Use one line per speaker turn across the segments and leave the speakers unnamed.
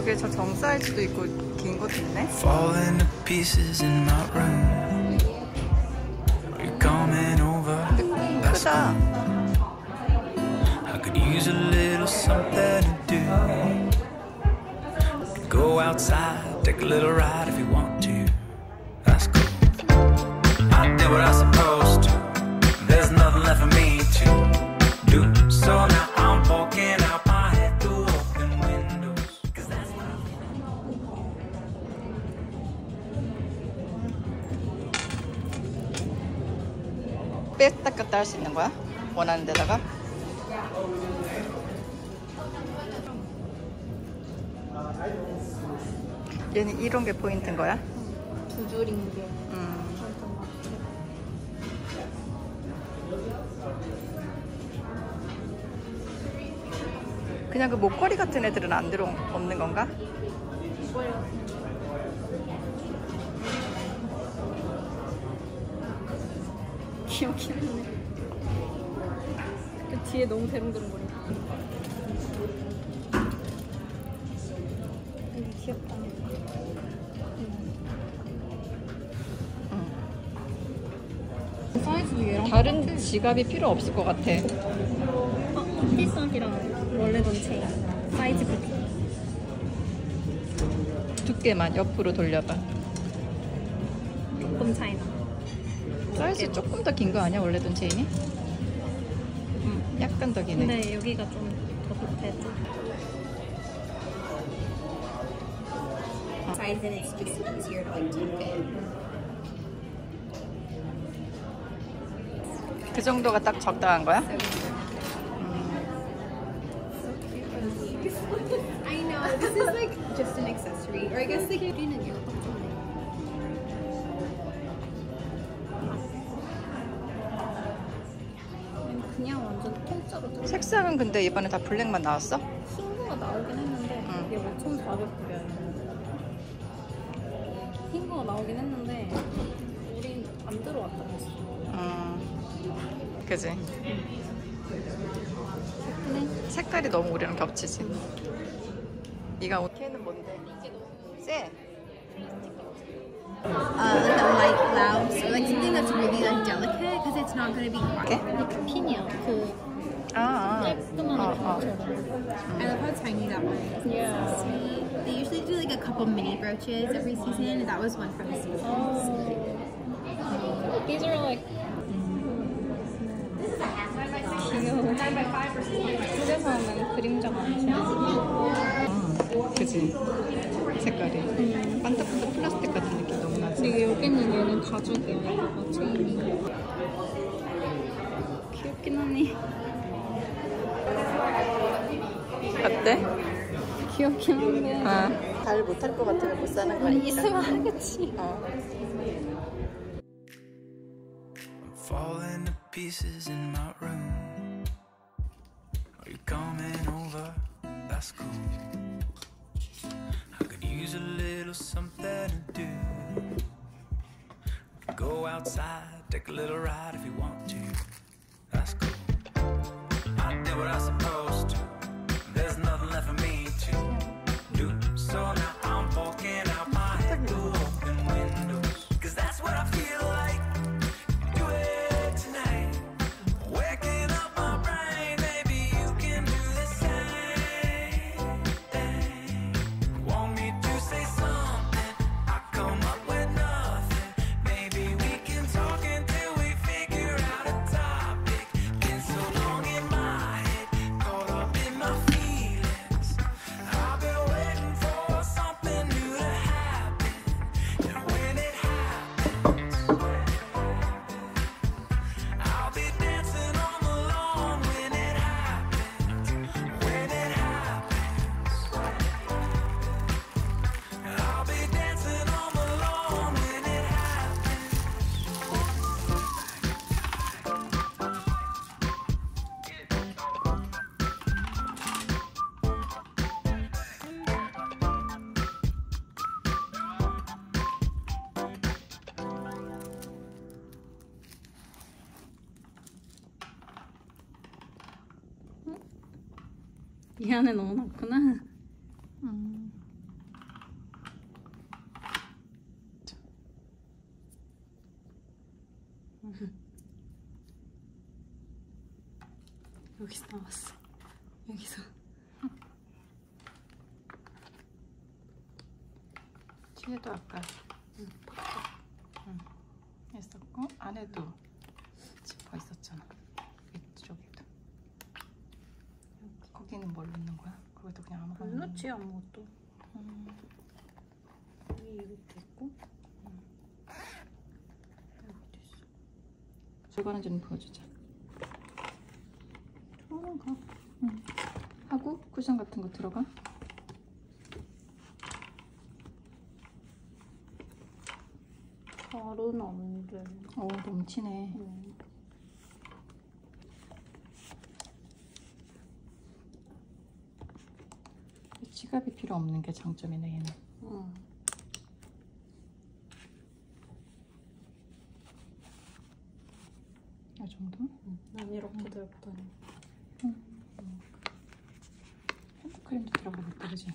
저게 저 정 사이즈도 있고 긴 것도 있네. 근데 크다. Use a little something to do. Go outside, take a little ride if you want to. That's cool. I did what I was supposed to. There's nothing left for me to do. So now I'm poking out my head through open windows. 'Cause that's what I 뺐다 꼈다 할 수 있는 거야? 원하는 데다가? 얘는 이런 게 포인트인 거야?
두 줄인 게.
그냥 그 목걸이 같은 애들은 안 없는 건가?
귀엽긴 하네. 그 뒤에 너무 대롱대롱거려. 되게 귀엽다. 사이즈도 얘랑
다른
똑같아.
지갑이 필요 없을 것 같아.
띠선이랑 원래던 체인 사이즈 크기.
두께만 옆으로 돌려봐.
조금 차이나.
사이즈 조금 더 긴 거 아니야? 원래던 체인이? 약간 더 기네.
근데 여기가 좀 더 좁대지.
Size and it's just easier to like keep it.
그 정도가 딱 적당한 거야?
I know, this is like just an accessory. Or I guess like 여기는
그냥 완전 통짜로.
색상은 근데 이번에 다 블랙만 나왔어?
흰 거가 나오긴 했는데 이게 5,400불이야. 흰 거가 나오긴 했는데 우린 안 들어왔다 했어.
그지? 색깔이 너무 우리랑 겹치지. 네가 걔는 뭔데? 쎄?
like a light blouse or like something that's really like delicate because it's not going to be
Okay.
그 핀이야. 그 깔끔한
I love how tiny that one is.
Yeah.
Sweet. They usually do like a couple mini brooches every season, and that was one from the season.
These are like 귀여워. 집에서 하면 그림자가 많지.
그지? 색깔이 반짝반짝 플라스틱 같은 느낌 너무 나지?
근데 여기는 얘는 가죽이야. 이거 체인이 귀엽긴 하네.
어때?
귀엽긴 한데
잘 못할 것 같으면 못 사는 거 아니야?
있으면 하겠지.
Falling to pieces in my room. Are you coming over? That's cool. I could use a little something to do. Go outside, take a little ride if you want to. That's cool. I did what I was supposed to. There's nothing left for me to do. So now I'm poking out my head through open windows. 'Cause that's what I feel like.
이 안에 넣어놨구나. 여기서 나왔어. 여기서.
뒤에도 아까 했었고 안에도 지퍼 있었잖아. 이쪽에도. 거기는 뭘 넣는 거야? 거기도 그냥 아무거나
안 넣지 아무것도. 여기 이것도 있고. 이것도 있어.
저거는 좀 보여주자.
저런가?
하고 쿠션 같은 거 들어가?
다른분들.
넘치네. 지갑이 필요 없는 게 장점이네 얘는. 이 정도?
난 이렇게 들고 다녀.
핸드크림도 들어가겠다, 그지?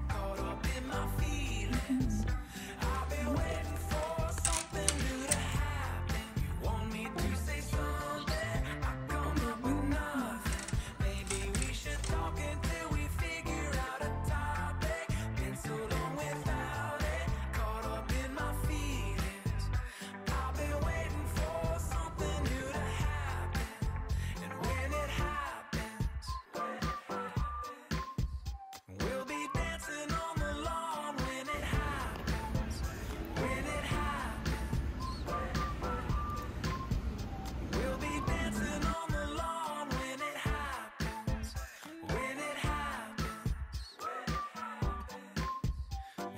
Caught up in my feelings. I've been waiting for something new to happen. You want me to say something? I come up with nothing. Maybe we should talk until we figure out a topic. Been so long without it. Caught up in my feelings. I've been waiting for something new to happen. And when it happens, we'll be dancing on the lawn when it happens. When it happens, we'll be dancing on the lawn when it happens. When it happens,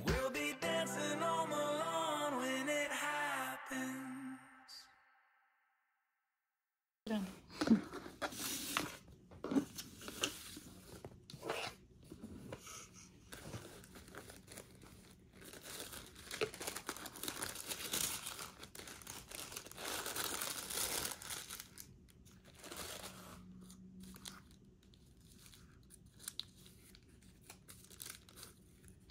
we'll be dancing on the lawn when it happens.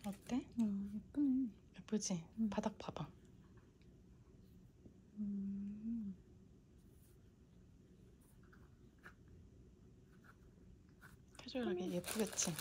어때?
예쁘네.
예쁘지? 바닥 봐봐. 캐주얼하게 예쁘겠지?